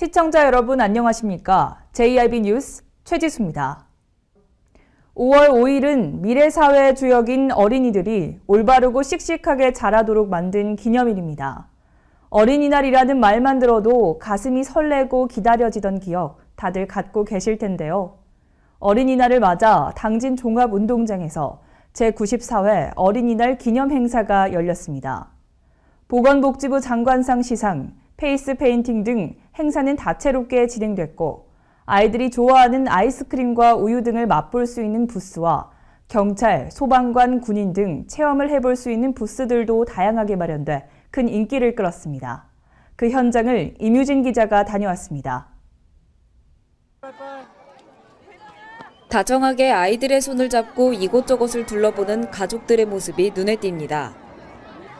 시청자 여러분 안녕하십니까? JIB 뉴스 최지수입니다. 5월 5일은 미래사회의 주역인 어린이들이 올바르고 씩씩하게 자라도록 만든 기념일입니다. 어린이날이라는 말만 들어도 가슴이 설레고 기다려지던 기억 다들 갖고 계실 텐데요. 어린이날을 맞아 당진 종합운동장에서 제94회 어린이날 기념 행사가 열렸습니다. 보건복지부 장관상 시상, 페이스 페인팅 등 행사는 다채롭게 진행됐고 아이들이 좋아하는 아이스크림과 우유 등을 맛볼 수 있는 부스와 경찰, 소방관, 군인 등 체험을 해볼 수 있는 부스들도 다양하게 마련돼 큰 인기를 끌었습니다. 그 현장을 임유진 기자가 다녀왔습니다. 다정하게 아이들의 손을 잡고 이곳저곳을 둘러보는 가족들의 모습이 눈에 띕니다.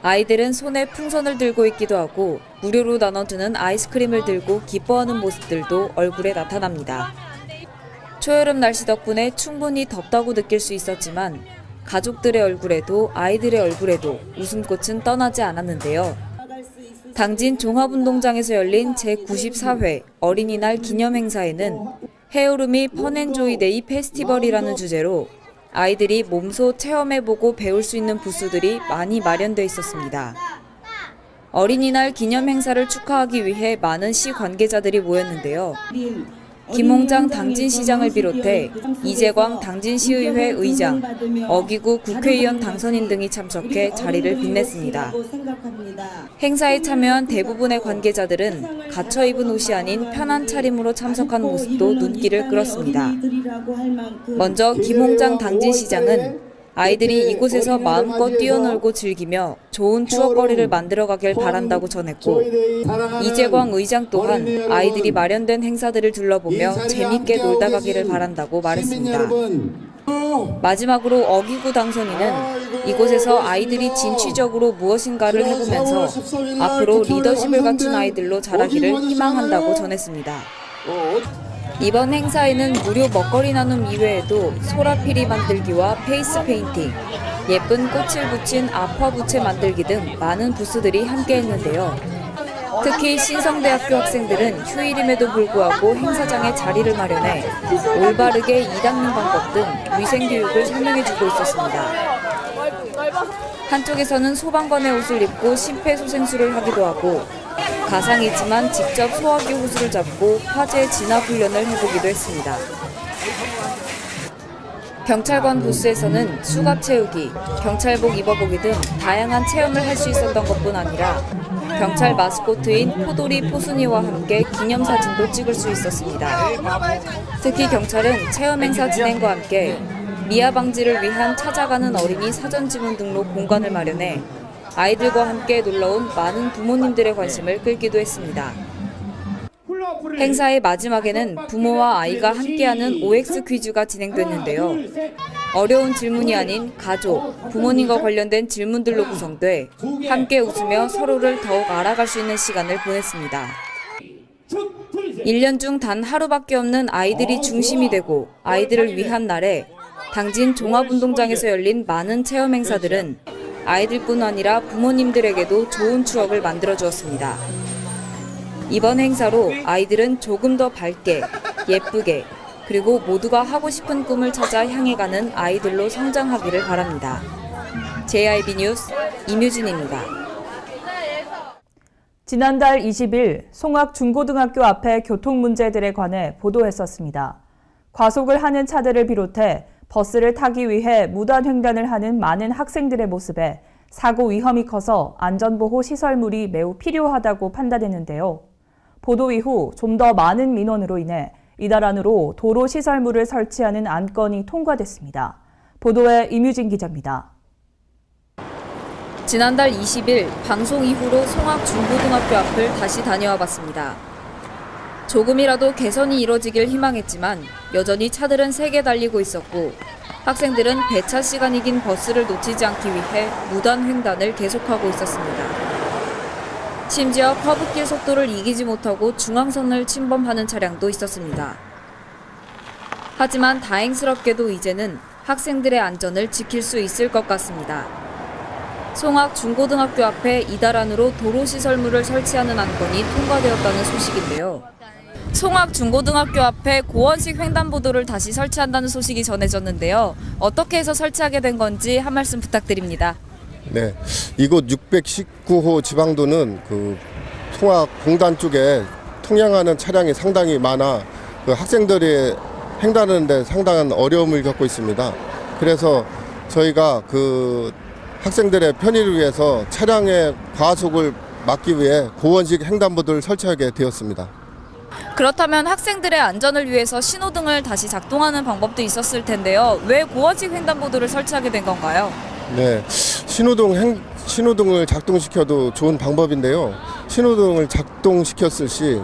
아이들은 손에 풍선을 들고 있기도 하고 무료로 나눠주는 아이스크림을 들고 기뻐하는 모습들도 얼굴에 나타납니다. 초여름 날씨 덕분에 충분히 덥다고 느낄 수 있었지만 가족들의 얼굴에도 아이들의 얼굴에도 웃음꽃은 떠나지 않았는데요. 당진 종합운동장에서 열린 제94회 어린이날 기념행사에는 헤어룸이 펀앤조이데이 페스티벌이라는 주제로 아이들이 몸소 체험해보고 배울 수 있는 부스들이 많이 마련돼 있었습니다. 어린이날 기념 행사를 축하하기 위해 많은 시 관계자들이 모였는데요. 김홍장 당진시장을 비롯해 이재광 당진시의회 의장, 어기구 국회의원 당선인 등이 참석해 자리를 빛냈습니다. 행사에 참여한 대부분의 관계자들은 갇혀 입은 옷이 아닌 편한 차림으로 참석한 모습도 눈길을 끌었습니다. 먼저 김홍장 당진시장은 아이들이 이곳에서 마음껏 뛰어놀고 즐기며 좋은 추억거리를 만들어가길 바란다고 전했고 이재광 의장 또한 아이들이 마련된 행사들을 둘러보며 재밌게 놀다 가기를 바란다고 말했습니다. 마지막으로 어기구 당선인은 이곳에서 아이들이 진취적으로 무엇인가를 해보면서 앞으로 리더십을 갖춘 아이들로 자라기를 희망한다고 전했습니다. 이번 행사에는 무료 먹거리 나눔 이외에도 소라피리 만들기와 페이스 페인팅, 예쁜 꽃을 붙인 아쿠아 부채 만들기 등 많은 부스들이 함께했는데요. 특히 신성대학교 학생들은 휴일임에도 불구하고 행사장에 자리를 마련해 올바르게 이 닦는 방법 등 위생교육을 설명해주고 있었습니다. 한쪽에서는 소방관의 옷을 입고 심폐소생술을 하기도 하고 가상이지만 직접 소화기 호스를 잡고 화재 진압 훈련을 해보기도 했습니다. 경찰관 부스에서는 수갑 채우기, 경찰복 입어보기 등 다양한 체험을 할 수 있었던 것뿐 아니라 경찰 마스코트인 포도리 포순이와 함께 기념사진도 찍을 수 있었습니다. 특히 경찰은 체험 행사 진행과 함께 미아 방지를 위한 찾아가는 어린이 사전 지문 등록 공간을 마련해 아이들과 함께 놀러온 많은 부모님들의 관심을 끌기도 했습니다. 행사의 마지막에는 부모와 아이가 함께하는 OX 퀴즈가 진행됐는데요. 어려운 질문이 아닌 가족, 부모님과 관련된 질문들로 구성돼 함께 웃으며 서로를 더욱 알아갈 수 있는 시간을 보냈습니다. 1년 중 단 하루밖에 없는 아이들이 중심이 되고 아이들을 위한 날에 당진 종합운동장에서 열린 많은 체험 행사들은 아이들뿐 아니라 부모님들에게도 좋은 추억을 만들어 주었습니다. 이번 행사로 아이들은 조금 더 밝게, 예쁘게, 그리고 모두가 하고 싶은 꿈을 찾아 향해가는 아이들로 성장하기를 바랍니다. JIB 뉴스 임유진입니다. 지난달 20일 송악중고등학교 앞의 교통 문제들에 관해 보도했었습니다. 과속을 하는 차들을 비롯해 버스를 타기 위해 무단횡단을 하는 많은 학생들의 모습에 사고 위험이 커서 안전보호 시설물이 매우 필요하다고 판단했는데요. 보도 이후 좀 더 많은 민원으로 인해 이달 안으로 도로 시설물을 설치하는 안건이 통과됐습니다. 보도에 임유진 기자입니다. 지난달 20일 방송 이후로 송악중고등학교 앞을 다시 다녀와 봤습니다. 조금이라도 개선이 이뤄지길 희망했지만 여전히 차들은 세게 달리고 있었고 학생들은 배차 시간이 긴 버스를 놓치지 않기 위해 무단 횡단을 계속하고 있었습니다. 심지어 커브길 속도를 이기지 못하고 중앙선을 침범하는 차량도 있었습니다. 하지만 다행스럽게도 이제는 학생들의 안전을 지킬 수 있을 것 같습니다. 송악중고등학교 앞에 이달 안으로 도로시설물을 설치하는 안건이 통과되었다는 소식인데요. 송악중고등학교 앞에 고원식 횡단보도를 다시 설치한다는 소식이 전해졌는데요. 어떻게 해서 설치하게 된 건지 한 말씀 부탁드립니다. 네, 이곳 619호 지방도는 그 송악 공단 쪽에 통행하는 차량이 상당히 많아 그 학생들이 횡단하는 데 상당한 어려움을 겪고 있습니다. 그래서 저희가 그 학생들의 편의를 위해서 차량의 과속을 막기 위해 고원식 횡단보도를 설치하게 되었습니다. 그렇다면 학생들의 안전을 위해서 신호등을 다시 작동하는 방법도 있었을 텐데요. 왜 고원식 횡단보도를 설치하게 된 건가요? 네, 신호등을 작동시켜도 좋은 방법인데요. 신호등을 작동시켰을 시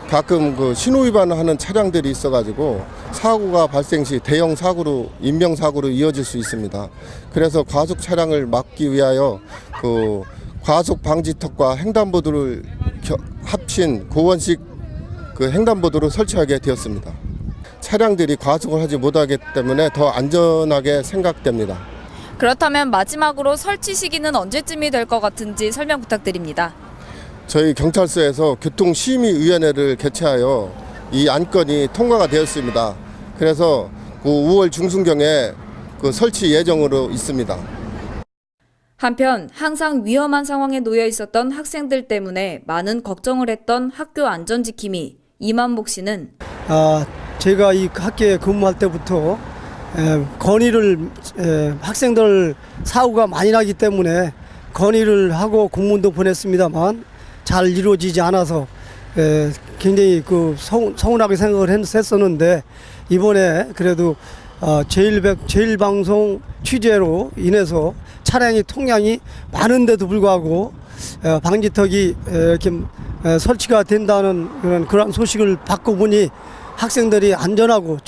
가끔 신호 위반을 하는 차량들이 있어가지고 사고가 발생 시 대형 사고로 인명사고로 이어질 수 있습니다. 그래서 과속 차량을 막기 위하여 과속 방지턱과 횡단보도를 합친 고원식 횡단보도를 설치하게 되었습니다. 차량들이 과속을 하지 못하기 때문에 더 안전하게 생각됩니다. 그렇다면 마지막으로 설치 시기는 언제쯤이 될 것 같은지 설명 부탁드립니다. 저희 경찰서에서 교통심의위원회를 개최하여 이 안건이 통과가 되었습니다. 그래서 5월 중순경에 설치 예정으로 있습니다. 한편 항상 위험한 상황에 놓여 있었던 학생들 때문에 많은 걱정을 했던 학교 안전지킴이 이만복 씨는 제가 이 학교에 근무할 때부터 학생들 사고가 많이 나기 때문에 건의를 하고 공문도 보냈습니다만 잘 이루어지지 않아서 굉장히 서운하게 생각을 했었는데, 이번에 그래도 제일방송 취재로 인해서 차량이 통량이 많은데도 불구하고 방지턱이 이렇게 설치가 된다는 그런 소식을 받고 보니 학생들이 안전하고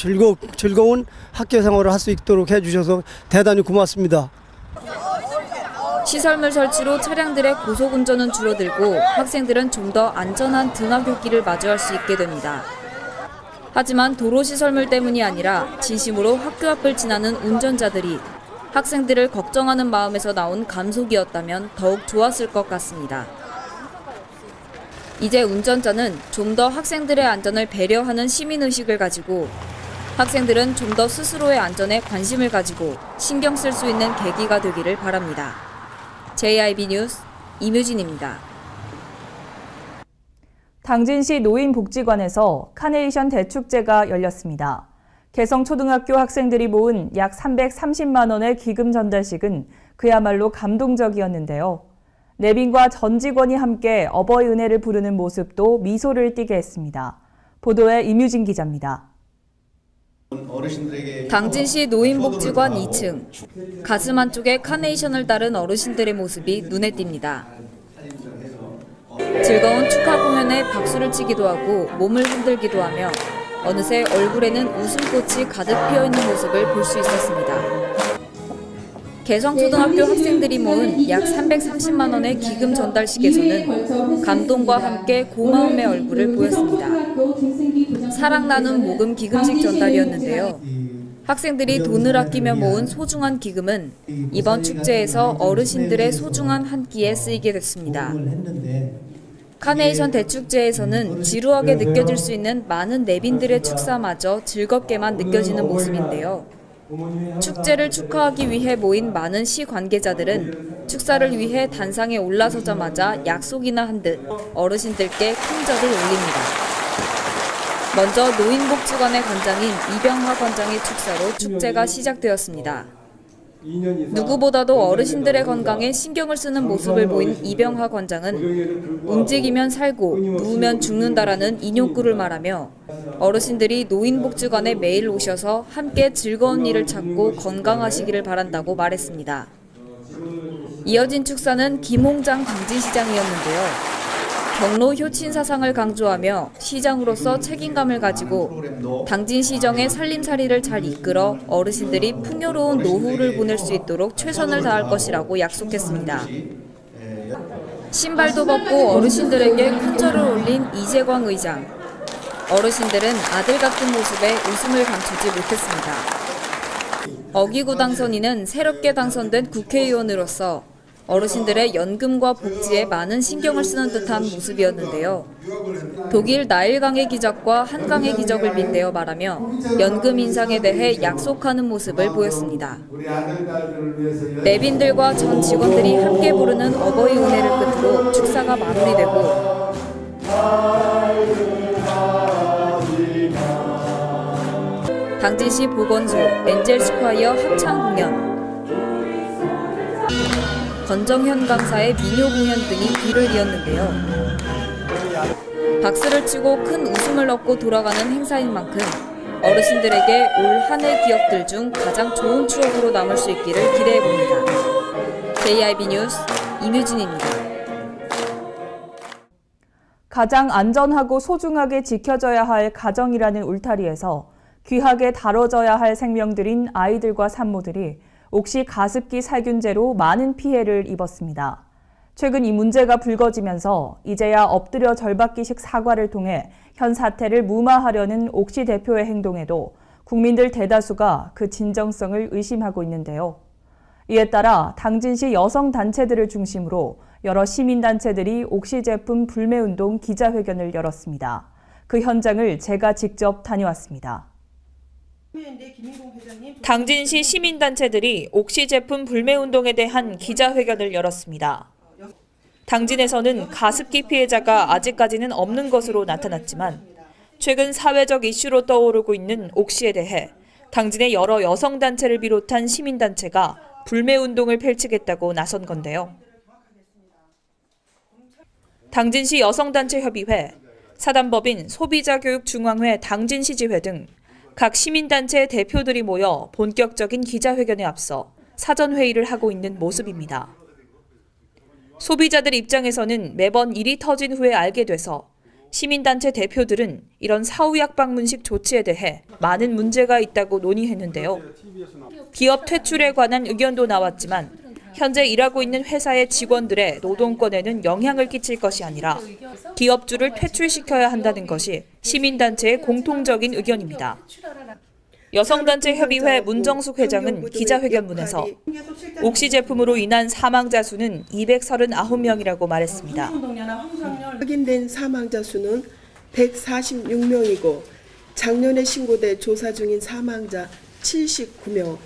즐거운 학교 생활을 할 수 있도록 해주셔서 대단히 고맙습니다. 시설물 설치로 차량들의 고속운전은 줄어들고 학생들은 좀 더 안전한 등하굣길을 마주할 수 있게 됩니다. 하지만 도로시설물 때문이 아니라 진심으로 학교 앞을 지나는 운전자들이 학생들을 걱정하는 마음에서 나온 감속이었다면 더욱 좋았을 것 같습니다. 이제 운전자는 좀 더 학생들의 안전을 배려하는 시민의식을 가지고 학생들은 좀 더 스스로의 안전에 관심을 가지고 신경 쓸 수 있는 계기가 되기를 바랍니다. JIB 뉴스 임유진입니다. 당진시 노인복지관에서 카네이션 대축제가 열렸습니다. 개성초등학교 학생들이 모은 약 330만 원의 기금 전달식은 그야말로 감동적이었는데요. 내빈과 전 직원이 함께 어버이 은혜를 부르는 모습도 미소를 띠게 했습니다. 보도에 임유진 기자입니다. 당진시 노인복지관 2층. 가슴 한쪽에 카네이션을 따른 어르신들의 모습이 눈에 띕니다. 즐거운 축하 공연에 박수를 치기도 하고 몸을 흔들기도 하며 어느새 얼굴에는 웃음꽃이 가득 피어있는 모습을 볼 수 있었습니다. 개성초등학교 학생들이 모은 약 330만 원의 기금 전달식에서는 감동과 함께 고마움의 얼굴을 보였습니다. 사랑 나눔 모금 기금식 전달이었는데요. 학생들이 돈을 아끼며 모은 소중한 기금은 이번 축제에서 어르신들의 소중한 한 끼에 쓰이게 됐습니다. 카네이션 대축제에서는 지루하게 느껴질 수 있는 많은 내빈들의 축사마저 즐겁게만 느껴지는 모습인데요. 축제를 축하하기 위해 모인 많은 시 관계자들은 축사를 위해 단상에 올라서자마자 약속이나 한 듯 어르신들께 큰 절을 올립니다. 먼저 노인복지관의 관장인 이병하 관장의 축사로 축제가 시작되었습니다. 누구보다도 어르신들의 건강에 신경을 쓰는 모습을 보인 이병하 관장은 움직이면 살고 누우면 죽는다라는 인용구를 말하며 어르신들이 노인복지관에 매일 오셔서 함께 즐거운 일을 찾고 건강하시기를 바란다고 말했습니다. 이어진 축사는 김홍장 당진시장이었는데요. 경로 효친 사상을 강조하며 시장으로서 책임감을 가지고 당진시정의 살림살이를 잘 이끌어 어르신들이 풍요로운 노후를 보낼 수 있도록 최선을 다할 것이라고 약속했습니다. 신발도 벗고 어르신들에게 큰절을 올린 이재광 의장. 어르신들은 아들 같은 모습에 웃음을 감추지 못했습니다. 어기구 당선인은 새롭게 당선된 국회의원으로서 어르신들의 연금과 복지에 많은 신경을 쓰는 듯한 모습이었는데요. 독일 나일강의 기적과 한강의 기적을 빗대어 말하며 연금 인상에 대해 약속하는 모습을 보였습니다. 내빈들과 전 직원들이 함께 부르는 어버이 은혜를 끝으로 축사가 마무리되고 당진시 보건소, 엔젤스콰이어 합창 공연, 권정현 강사의 민요 공연 등이 뒤를 이었는데요. 박수를 치고 큰 웃음을 얻고 돌아가는 행사인 만큼 어르신들에게 올 한 해 기억들 중 가장 좋은 추억으로 남을 수 있기를 기대해봅니다. JIB 뉴스 임유진입니다. 가장 안전하고 소중하게 지켜져야 할 가정이라는 울타리에서 귀하게 다뤄져야 할 생명들인 아이들과 산모들이 옥시 가습기 살균제로 많은 피해를 입었습니다. 최근 이 문제가 불거지면서 이제야 엎드려 절받기식 사과를 통해 현 사태를 무마하려는 옥시 대표의 행동에도 국민들 대다수가 그 진정성을 의심하고 있는데요. 이에 따라 당진시 여성단체들을 중심으로 여러 시민단체들이 옥시 제품 불매운동 기자회견을 열었습니다. 그 현장을 제가 직접 다녀왔습니다. 당진시 시민단체들이 옥시 제품 불매운동에 대한 기자회견을 열었습니다. 당진에서는 가습기 피해자가 아직까지는 없는 것으로 나타났지만 최근 사회적 이슈로 떠오르고 있는 옥시에 대해 당진의 여러 여성단체를 비롯한 시민단체가 불매운동을 펼치겠다고 나선 건데요. 당진시 여성단체협의회, 사단법인 소비자교육중앙회 당진시지회 등 각 시민단체 대표들이 모여 본격적인 기자회견에 앞서 사전회의를 하고 있는 모습입니다. 소비자들 입장에서는 매번 일이 터진 후에 알게 돼서 시민단체 대표들은 이런 사후약 방문식 조치에 대해 많은 문제가 있다고 논의했는데요. 기업 퇴출에 관한 의견도 나왔지만 현재 일하고 있는 회사의 직원들의 노동권에는 영향을 끼칠 것이 아니라 기업주를 퇴출시켜야 한다는 것이 시민단체의 공통적인 의견입니다. 여성단체협의회 문정숙 회장은 기자회견문에서 옥시 제품으로 인한 사망자 수는 239명이라고 말했습니다. 확인된 사망자 수는 146명이고 작년에 신고돼 조사 중인 사망자 79명,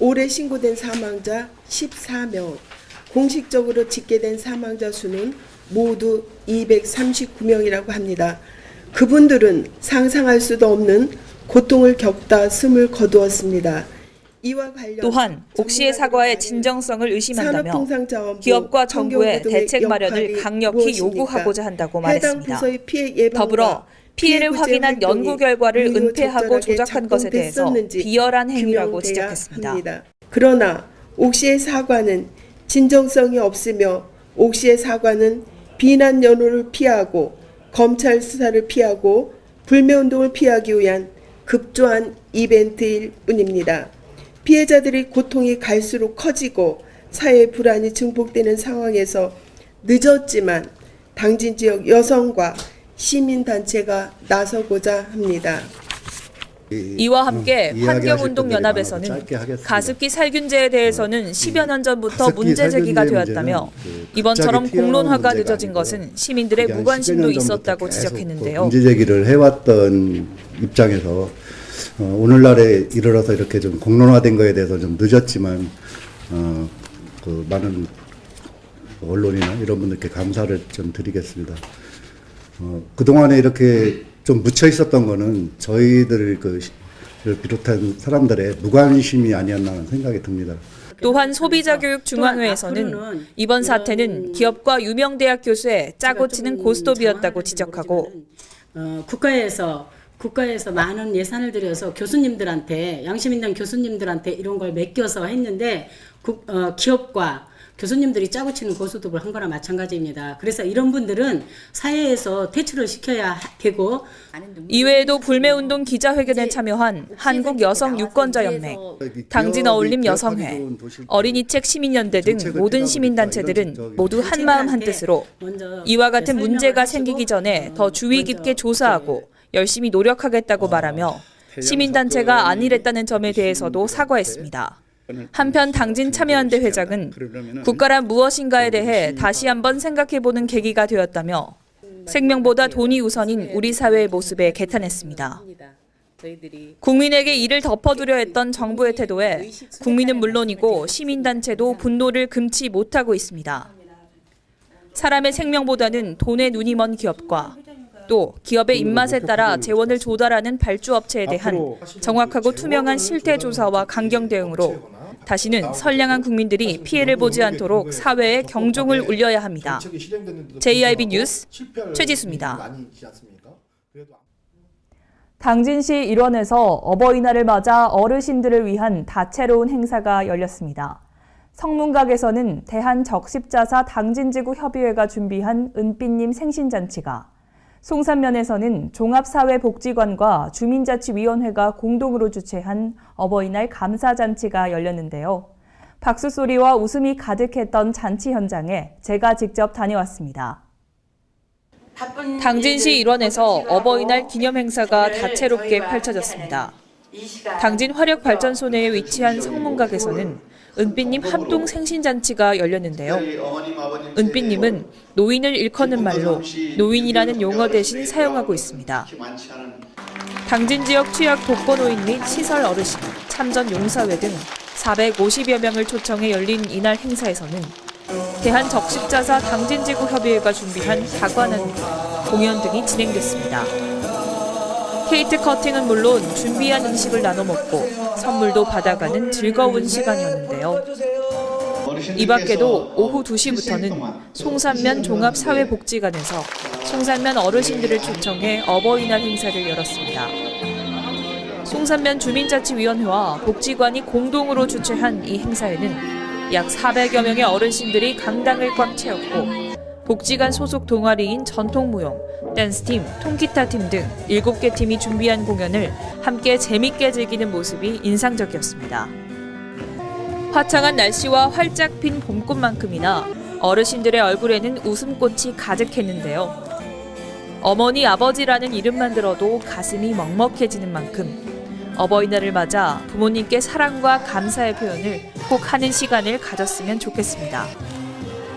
올해 신고된 사망자 14명, 공식적으로 집계된 사망자 수는 모두 239명이라고 합니다. 그분들은 상상할 수도 없는 고통을 겪다 숨을 거두었습니다. 이와 관련 또한 옥시의 사과의 진정성을 의심한다며 기업과 정부의 대책 마련을 강력히 요구하고자 한다고 말했습니다. 더불어 피해를 확인한 연구 결과를 은폐하고 조작한 것에 대해서 비열한 행위라고 지적했습니다. 그러나 옥시의 사과는 진정성이 없으며 옥시의 사과는 비난 연호를 피하고 검찰 수사를 피하고 불매운동을 피하기 위한 급조한 이벤트일 뿐입니다. 피해자들의 고통이 갈수록 커지고 사회 불안이 증폭되는 상황에서 늦었지만 당진 지역 여성과 시민단체가 나서고자 합니다. 이와 함께 환경운동연합에서는 가습기 살균제에 대해서는 10여 년 전부터 문제 제기가 되었다며 이번처럼 공론화가 늦어진 것은 시민들의 무관심도 있었다고 지적했는데요. 문제 제기를 해왔던 입장에서 오늘날에 이르러서 이렇게 좀 공론화된 거에 대해서 좀 늦었지만 그 많은 언론이나 이런 분들께 감사를 좀 드리겠습니다. 그동안에 이렇게 좀 묻혀 있었던 거는 저희들을 비롯한 사람들의 무관심이 아니었나 하는 생각이 듭니다. 또한 소비자교육중앙회에서는 이번 사태는 기업과 유명대학 교수의 짜고 치는 고스톱이었다고 지적하고 국가에서 많은 예산을 들여서 교수님들한테 양심 있는 교수님들한테 이런 걸 맡겨서 했는데 기업과 교수님들이 짜고 치는 고스톱을 한 거나 마찬가지입니다. 그래서 이런 분들은 사회에서 퇴출을 시켜야 되고 이외에도 불매운동 기자회견에 참여한 한국여성유권자연맹, 당진어울림 여성회, 어린이책 시민연대 등 모든 시민단체들은 모두 한마음 한뜻으로 이와 같은 문제가 생기기 전에 더 주의 깊게 조사하고 열심히 노력하겠다고 말하며 시민단체가 안일했다는 점에 대해서도 사과했습니다. 한편 당진 참여연대 회장은 국가란 무엇인가에 대해 다시 한번 생각해보는 계기가 되었다며 생명보다 돈이 우선인 우리 사회의 모습에 개탄했습니다. 국민에게 이를 덮어두려 했던 정부의 태도에 국민은 물론이고 시민단체도 분노를 금치 못하고 있습니다. 사람의 생명보다는 돈에 눈이 먼 기업과 또 기업의 입맛에 따라 재원을 조달하는 발주업체에 대한 정확하고 투명한 실태 조사와 강경 대응으로 다시는 선량한 국민들이 피해를 보지 않도록 사회에 경종을 울려야 합니다. JIB 뉴스 최지수입니다. 당진시 일원에서 어버이날을 맞아 어르신들을 위한 다채로운 행사가 열렸습니다. 성문각에서는 대한적십자사 당진지구 협의회가 준비한 은빛님 생신잔치가, 송산면에서는 종합사회복지관과 주민자치위원회가 공동으로 주최한 어버이날 감사잔치가 열렸는데요. 박수 소리와 웃음이 가득했던 잔치 현장에 제가 직접 다녀왔습니다. 당진시 일원에서 어버이날 기념 행사가 다채롭게 펼쳐졌습니다. 당진 화력발전소 내에 위치한 성문각에서는 은빛님 합동 생신잔치가 열렸는데요. 은빛님은 노인을 일컫는 말로 노인이라는 용어 대신 사용하고 있습니다. 당진 지역 취약 독거노인 및 시설 어르신, 참전 용사회 등 450여 명을 초청해 열린 이날 행사에서는 대한적십자사 당진지구 협의회가 준비한 다관한 공연 등이 진행됐습니다. 케이트 커팅은 물론 준비한 음식을 나눠 먹고 선물도 받아가는 즐거운 시간이었는데요. 이 밖에도 오후 2시부터는 송산면 종합사회복지관에서 송산면 어르신들을 초청해 어버이날 행사를 열었습니다. 송산면 주민자치위원회와 복지관이 공동으로 주최한 이 행사에는 약 400여 명의 어르신들이 강당을 꽉 채웠고 복지관 소속 동아리인 전통무용, 댄스팀, 통기타팀 등 7개 팀이 준비한 공연을 함께 재밌게 즐기는 모습이 인상적이었습니다. 화창한 날씨와 활짝 핀 봄꽃만큼이나 어르신들의 얼굴에는 웃음꽃이 가득했는데요. 어머니, 아버지라는 이름만 들어도 가슴이 먹먹해지는 만큼 어버이날을 맞아 부모님께 사랑과 감사의 표현을 꼭 하는 시간을 가졌으면 좋겠습니다.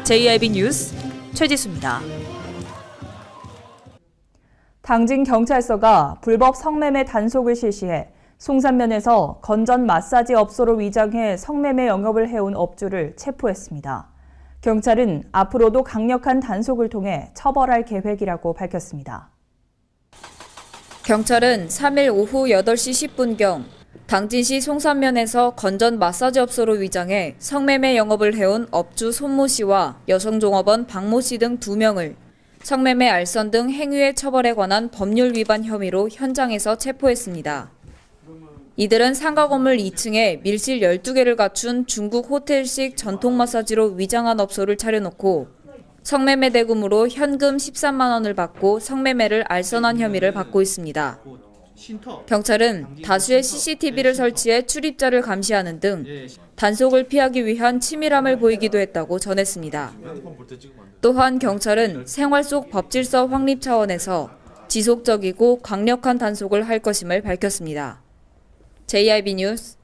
JIB 뉴스 최지수입니다. 당진경찰서가 불법 성매매 단속을 실시해 송산면에서 건전 마사지 업소로 위장해 성매매 영업을 해온 업주를 체포했습니다. 경찰은 앞으로도 강력한 단속을 통해 처벌할 계획이라고 밝혔습니다. 경찰은 3일 오후 8시 10분경 당진시 송산면에서 건전 마사지 업소로 위장해 성매매 영업을 해온 업주 손모 씨와 여성종업원 박모 씨 등 2명을 성매매 알선 등 행위의 처벌에 관한 법률 위반 혐의로 현장에서 체포했습니다. 이들은 상가 건물 2층에 밀실 12개를 갖춘 중국 호텔식 전통 마사지로 위장한 업소를 차려놓고 성매매 대금으로 현금 13만 원을 받고 성매매를 알선한 혐의를 받고 있습니다. 경찰은 다수의 CCTV를 설치해 출입자를 감시하는 등 단속을 피하기 위한 치밀함을 보이기도 했다고 전했습니다. 또한 경찰은 생활 속 법질서 확립 차원에서 지속적이고 강력한 단속을 할 것임을 밝혔습니다. JIB 뉴스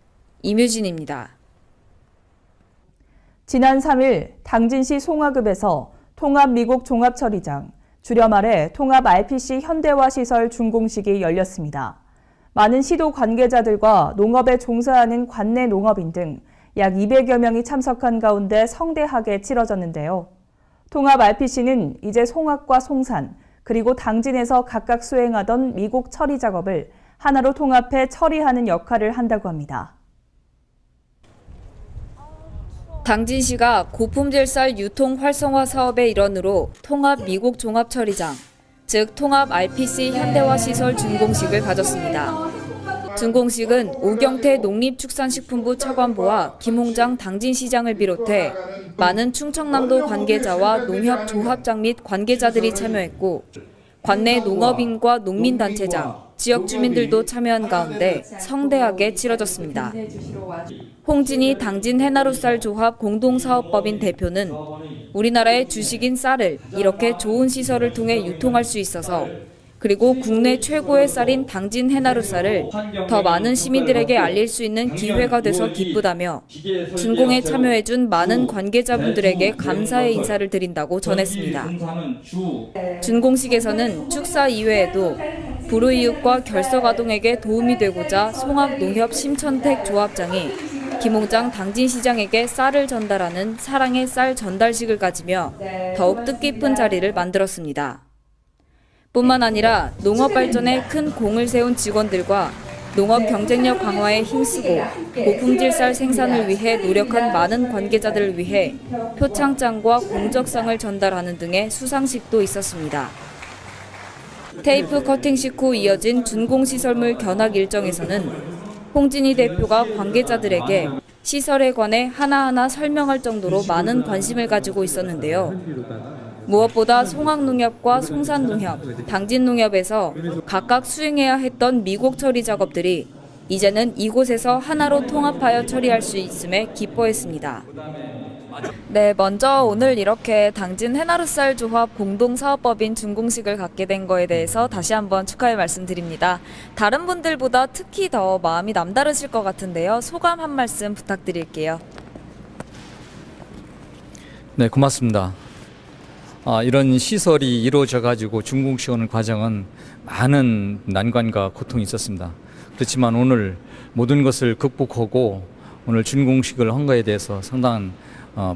임유진입니다. 지난 3일 당진시 송화급에서 통합 미국 종합처리장, 줄여 말해 통합 RPC 현대화시설 준공식이 열렸습니다. 많은 시도 관계자들과 농업에 종사하는 관내 농업인 등 약 200여 명이 참석한 가운데 성대하게 치러졌는데요. 통합 RPC는 이제 송악과 송산, 그리고 당진에서 각각 수행하던 미국 처리 작업을 하나로 통합해 처리하는 역할을 한다고 합니다. 당진시가 고품질 쌀 유통 활성화 사업의 일원으로 통합 미국 종합처리장, 즉 통합 RPC 현대화 시설 준공식을 가졌습니다. 준공식은 오경태 농림축산식품부 차관보와 김홍장 당진시장을 비롯해 많은 충청남도 관계자와 농협 조합장 및 관계자들이 참여했고 관내 농업인과 농민단체장, 지역 주민들도 참여한 가운데 성대하게 치러졌습니다. 홍진희 당진 해나루쌀 조합 공동사업법인 대표는 우리나라의 주식인 쌀을 이렇게 좋은 시설을 통해 유통할 수 있어서 그리고 국내 최고의 쌀인 당진 해나루 쌀을 더 많은 시민들에게 알릴 수 있는 기회가 돼서 기쁘다며 준공에 참여해준 많은 관계자분들에게 감사의 인사를 드린다고 전했습니다. 준공식에서는 축사 이외에도 불우이웃과 결석아동에게 도움이 되고자 송악농협 심천택 조합장이 김홍장 당진시장에게 쌀을 전달하는 사랑의 쌀 전달식을 가지며 더욱 뜻깊은 자리를 만들었습니다. 뿐만 아니라 농업 발전에 큰 공을 세운 직원들과 농업 경쟁력 강화에 힘쓰고 고품질 쌀 생산을 위해 노력한 많은 관계자들을 위해 표창장과 공적상을 전달하는 등의 수상식도 있었습니다. 테이프 커팅식 후 이어진 준공시설물 견학 일정에서는 홍진희 대표가 관계자들에게 시설에 관해 하나하나 설명할 정도로 많은 관심을 가지고 있었는데요. 무엇보다 송악농협과 송산농협, 당진농협에서 각각 수행해야 했던 미곡 처리 작업들이 이제는 이곳에서 하나로 통합하여 처리할 수 있음에 기뻐했습니다. 네, 먼저 오늘 이렇게 당진 해나루쌀 조합 공동사업법인 준공식을 갖게 된 거에 대해서 다시 한번 축하의 말씀드립니다. 다른 분들보다 특히 더 마음이 남다르실 것 같은데요. 소감 한 말씀 부탁드릴게요. 네, 고맙습니다. 이런 시설이 이루어져 가지고 준공식 오는 과정은 많은 난관과 고통이 있었습니다. 그렇지만 오늘 모든 것을 극복하고 오늘 준공식을 한 거에 대해서 상당한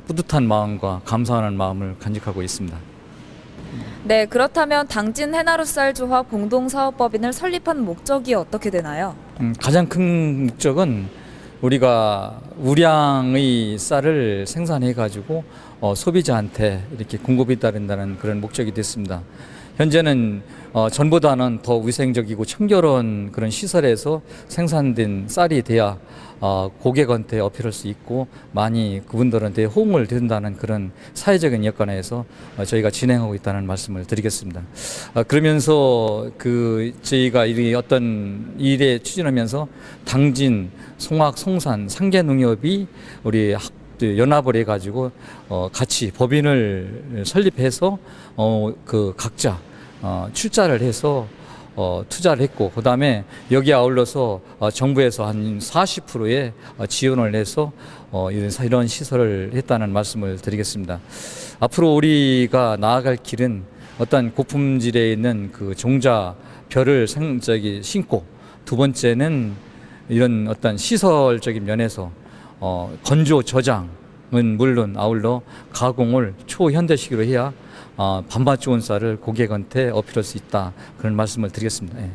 뿌듯한 마음과 감사하는 마음을 간직하고 있습니다. 네, 그렇다면 당진 해나루쌀 조합 공동사업법인을 설립한 목적이 어떻게 되나요? 가장 큰 목적은 우리가 우량의 쌀을 생산해 가지고 소비자한테 이렇게 공급이 따른다는 그런 목적이 됐습니다. 현재는 전보다는 더 위생적이고 청결한 그런 시설에서 생산된 쌀이 돼야 고객한테 어필할 수 있고 많이 그분들한테 호응을 된다는 그런 사회적인 여건에서 저희가 진행하고 있다는 말씀을 드리겠습니다. 그러면서 저희가 이 어떤 일에 추진하면서 당진, 송악, 송산, 상계농협이 우리 연합을 해가지고 같이 법인을 설립해서 각자 출자를 해서 투자를 했고, 그 다음에 여기에 아울러서 정부에서 한 40%의 지원을 해서 이런 시설을 했다는 말씀을 드리겠습니다. 앞으로 우리가 나아갈 길은 어떤 고품질에 있는 그 종자별을 신고, 두 번째는 이런 어떤 시설적인 면에서 건조 저장은 물론 아울러 가공을 초현대식으로 해야 밥맛 좋은 쌀을 고객한테 어필할 수 있다, 그런 말씀을 드리겠습니다. 예.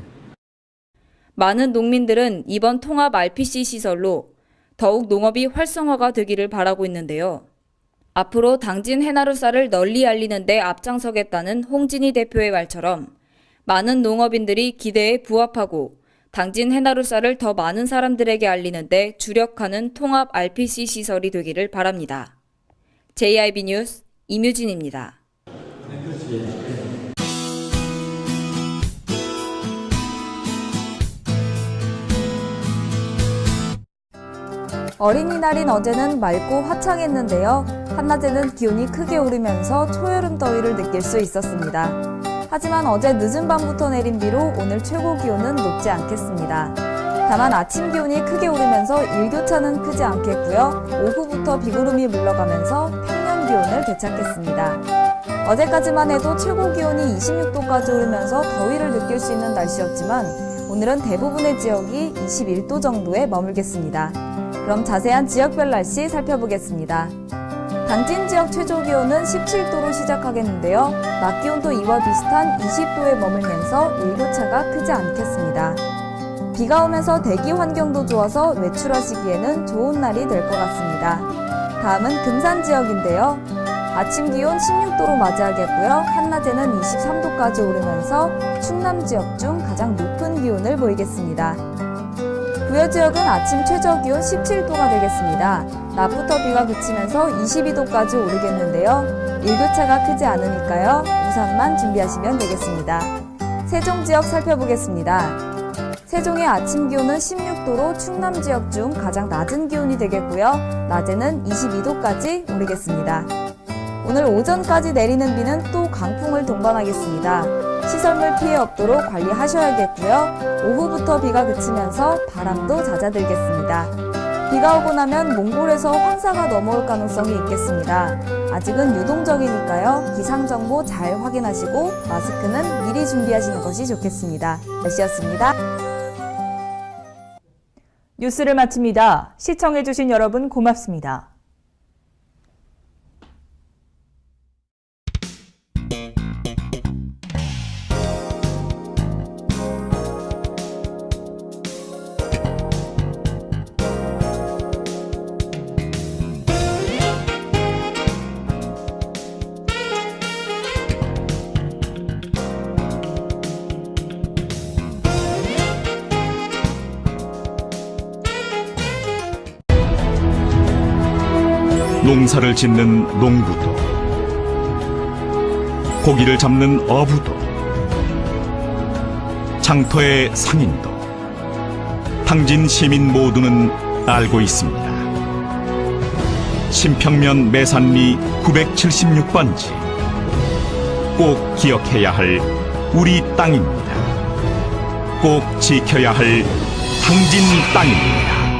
많은 농민들은 이번 통합 RPC 시설로 더욱 농업이 활성화가 되기를 바라고 있는데요. 앞으로 당진 해나루쌀을 널리 알리는 데 앞장서겠다는 홍진희 대표의 말처럼 많은 농업인들이 기대에 부합하고 당진 해나루쌀을 더 많은 사람들에게 알리는 데 주력하는 통합 RPC 시설이 되기를 바랍니다. JIB 뉴스 임유진입니다. 어린이날인 어제는 맑고 화창했는데요. 한낮에는 기온이 크게 오르면서 초여름 더위를 느낄 수 있었습니다. 하지만 어제 늦은 밤부터 내린 비로 오늘 최고 기온은 높지 않겠습니다. 다만 아침 기온이 크게 오르면서 일교차는 크지 않겠고요. 오후부터 비구름이 물러가면서 평년 기온을 되찾겠습니다. 어제까지만 해도 최고 기온이 26도까지 오르면서 더위를 느낄 수 있는 날씨였지만 오늘은 대부분의 지역이 21도 정도에 머물겠습니다. 그럼 자세한 지역별 날씨 살펴보겠습니다. 당진 지역 최저 기온은 17도로 시작하겠는데요. 낮 기온도 이와 비슷한 20도에 머물면서 일교차가 크지 않겠습니다. 비가 오면서 대기 환경도 좋아서 외출하시기에는 좋은 날이 될 것 같습니다. 다음은 금산 지역인데요. 아침 기온 16도로 맞이하겠고요. 한낮에는 23도까지 오르면서 충남 지역 중 가장 높은 기온을 보이겠습니다. 부여 지역은 아침 최저 기온 17도가 되겠습니다. 낮부터 비가 그치면서 22도까지 오르겠는데요. 일교차가 크지 않으니까요. 우산만 준비하시면 되겠습니다. 세종 지역 살펴보겠습니다. 세종의 아침 기온은 16도로 충남 지역 중 가장 낮은 기온이 되겠고요. 낮에는 22도까지 오르겠습니다. 오늘 오전까지 내리는 비는 또 강풍을 동반하겠습니다. 시설물 피해 없도록 관리하셔야겠고요. 오후부터 비가 그치면서 바람도 잦아들겠습니다. 비가 오고 나면 몽골에서 황사가 넘어올 가능성이 있겠습니다. 아직은 유동적이니까요. 기상정보 잘 확인하시고 마스크는 미리 준비하시는 것이 좋겠습니다. 날씨였습니다. 뉴스를 마칩니다. 시청해주신 여러분 고맙습니다. 농사를 짓는 농부도, 고기를 잡는 어부도, 장터의 상인도, 당진 시민 모두는 알고 있습니다. 신평면 매산리 976번지, 꼭 기억해야 할 우리 땅입니다. 꼭 지켜야 할 당진 땅입니다.